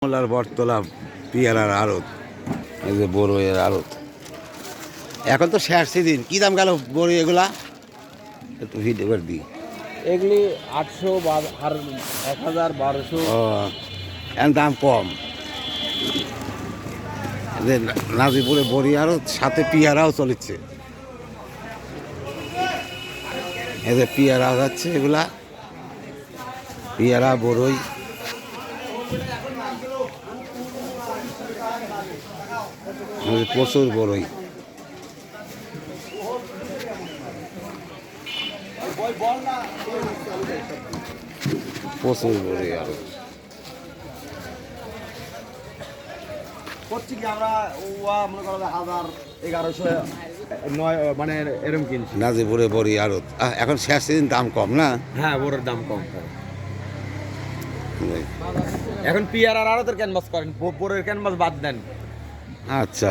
কমলার বটতলা পেয়ারার আড়ত, এই যে বড়ইয়ের আড়ত। এখন তো শেষ সিজন, কী দাম গেল বড়ই এগুলা? একটু ভিডিও করে দিই। এগুলি 800 আর 1000 1200। ও, এখন দাম কম। এই যে নাজিপুরে বড়ি আড়ত, সাথে পেয়ারাও চলেছে। এই যে পেয়ারা যাচ্ছে, এগুলা পেয়ারা বড়ই। প্রচুর বড়ই, প্রচুর বড়ই আরো। করছি কি আমরা মনে করো 1000 1100 9 মানে এরকম কিনছি। নাজিপুরে বড়ি আড়ত এখন শেষ সিজন, দাম কম না? হ্যাঁ, বড়ের দাম কম। এখন পিয়ার আর আড়তের ক্যানভাস করেন, বড়ের ক্যানভাস বাদ দেন। আচ্ছা।